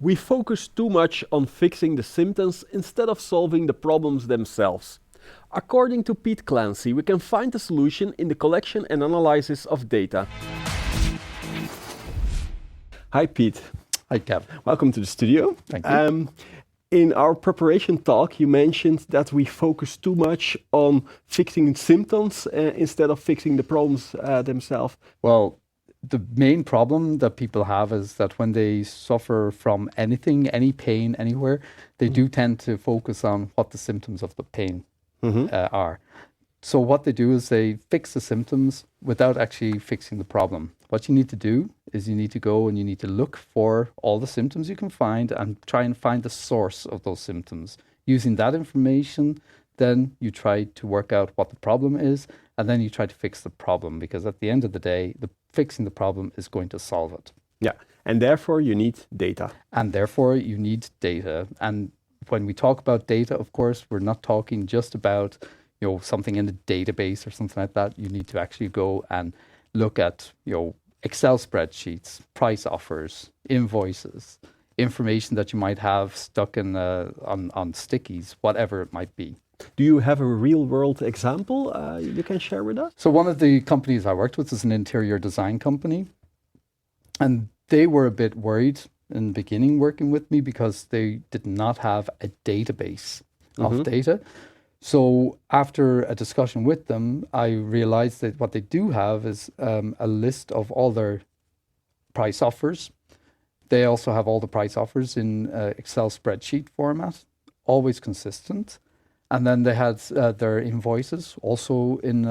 We focus too much on fixing the symptoms instead of solving the problems themselves. According to Pete Clancy, we can find the solution in the collection and analysis of data. Hi, Pete. Hi, Kev. Welcome to the studio. Thank you. In our preparation talk, you mentioned that we focus too much on fixing symptoms instead of fixing the problems themselves. Well, the main problem that people have is that when they suffer from anything, any pain anywhere, they do tend to focus on what the symptoms of the pain are. So what they do is they fix the symptoms without actually fixing the problem. What you need to do is you need to go and you need to look for all the symptoms you can find and try and find the source of those symptoms. Using that information, then you try to work out what the problem is, and then you try to fix the problem, because at the end of the day, fixing the problem is going to solve it. Yeah, and therefore you need data. And therefore you need data. And when we talk about data, of course, we're not talking just about something in a database or something like that. You need to actually go and look at Excel spreadsheets, price offers, invoices, information that you might have stuck in on stickies, whatever it might be. Do you have a real-world example you can share with us? So one of the companies I worked with is an interior design company, and they were a bit worried in the beginning working with me because they did not have a database of data. So after a discussion with them, I realized that what they do have is a list of all their price offers. They also have all the price offers in Excel spreadsheet format, always consistent. And then they had their invoices also in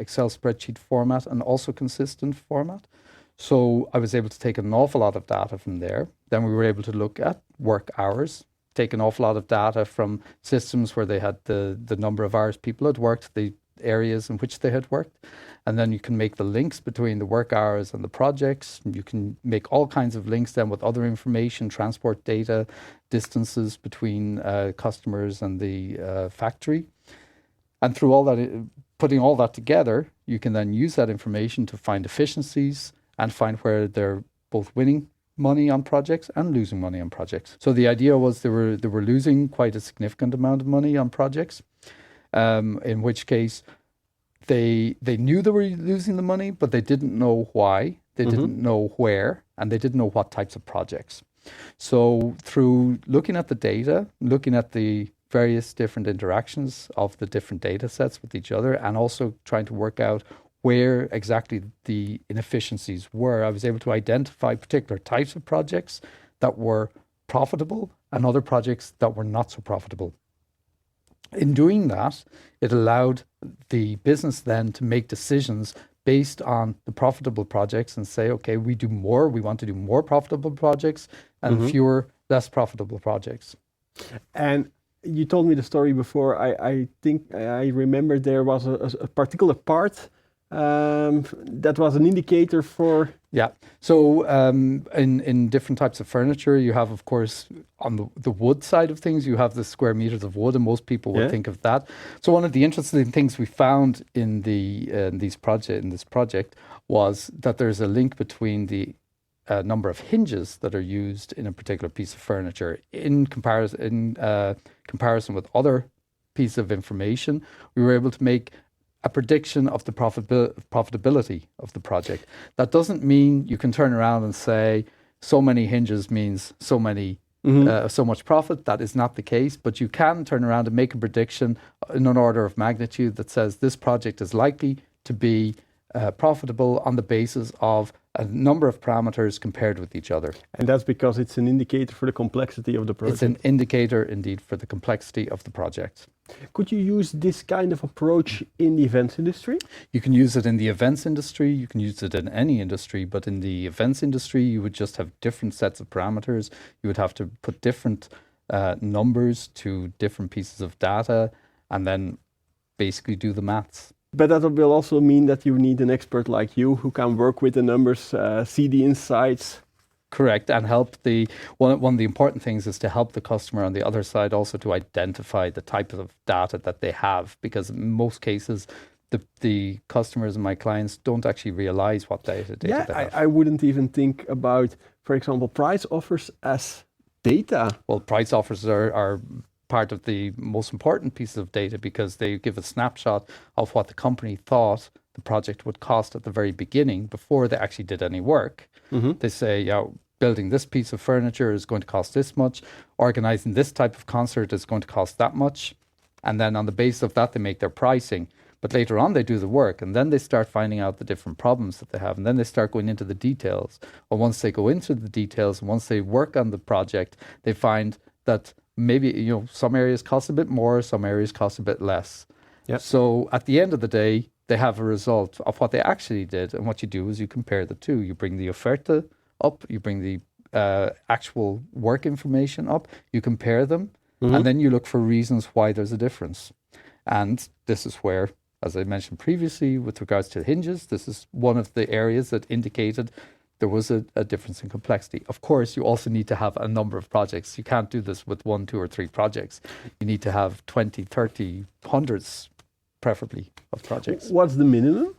Excel spreadsheet format and also consistent format. So I was able to take an awful lot of data from there. Then we were able to look at work hours, take an awful lot of data from systems where they had the number of hours people had worked, the areas in which they had worked. And then you can make the links between the work hours and the projects. You can make all kinds of links then with other information, transport data, distances between customers and the factory. And through all that, putting all that together, you can then use that information to find efficiencies and find where they're both winning money on projects and losing money on projects. So the idea was they were losing quite a significant amount of money on projects, in which case they knew they were losing the money, but they didn't know why, they didn't know where, and they didn't know what types of projects. So through looking at the data, looking at the various different interactions of the different data sets with each other, and also trying to work out where exactly the inefficiencies were, I was able to identify particular types of projects that were profitable and other projects that were not so profitable. In doing that, it allowed the business then to make decisions based on the profitable projects and say, okay, we want to do more profitable projects and fewer less profitable projects. And you told me the story before. I think I remember there was a particular part that was an indicator for... Yeah, so in different types of furniture, you have, of course, on the wood side of things, you have the square meters of wood, and most people would think of that. So one of the interesting things we found in this project was that there's a link between the number of hinges that are used in a particular piece of furniture in comparison with other pieces of information. We were able to make a prediction of the profitability of the project. That doesn't mean you can turn around and say so many hinges means so much profit. That is not the case, but you can turn around and make a prediction in an order of magnitude that says this project is likely to be profitable on the basis of a number of parameters compared with each other. And that's because it's an indicator for the complexity of the project. It's an indicator indeed for the complexity of the project. Could you use this kind of approach in the events industry? You can use it in the events industry, you can use it in any industry, but in the events industry, you would just have different sets of parameters. You would have to put different numbers to different pieces of data and then basically do the maths. But that will also mean that you need an expert like you who can work with the numbers, see the insights. Correct, and help one of the important things is to help the customer on the other side also to identify the type of data that they have, because in most cases the customers and my clients don't actually realize what data they have. I wouldn't even think about, for example, price offers as data? Well, price offers are part of the most important pieces of data because they give a snapshot of what the company thought the project would cost at the very beginning before they actually did any work. They say, yeah, building this piece of furniture is going to cost this much, organizing this type of concert is going to cost that much. And then on the basis of that, they make their pricing. But later on, they do the work, and then they start finding out the different problems that they have, and then they start going into the details. But once they go into the details, and once they work on the project, they find that maybe some areas cost a bit more, some areas cost a bit less. Yep. So at the end of the day, they have a result of what they actually did, and what you do is you compare the two. You bring the oferta up, you bring the actual work information up, you compare them, and then you look for reasons why there's a difference. And this is where, as I mentioned previously, with regards to hinges, this is one of the areas that indicated there was a difference in complexity. Of course, you also need to have a number of projects. You can't do this with 1, 2, or 3 projects. You need to have 20, 30, hundreds, preferably, of projects. What's the minimum?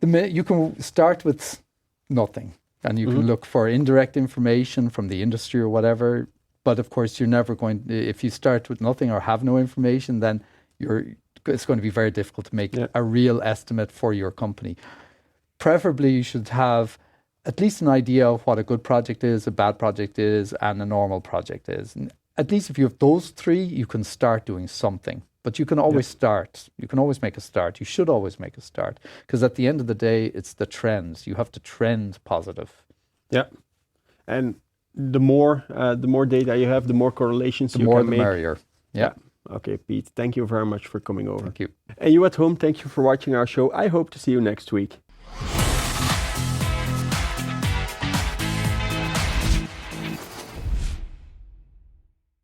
You can start with nothing, and you can look for indirect information from the industry or whatever. But of course, you're never going, if you start with nothing or have no information, then it's going to be very difficult to make a real estimate for your company. Preferably, you should have at least an idea of what a good project is, a bad project is, and a normal project is. And at least if you have those 3, you can start doing something. But you can always start. You can always make a start. You should always make a start. Because at the end of the day, it's the trends. You have to trend positive. Yeah. And the more data you have, the more correlations you can make. The more, the merrier. Yeah. Okay, Piet, thank you very much for coming over. Thank you. And you at home, thank you for watching our show. I hope to see you next week.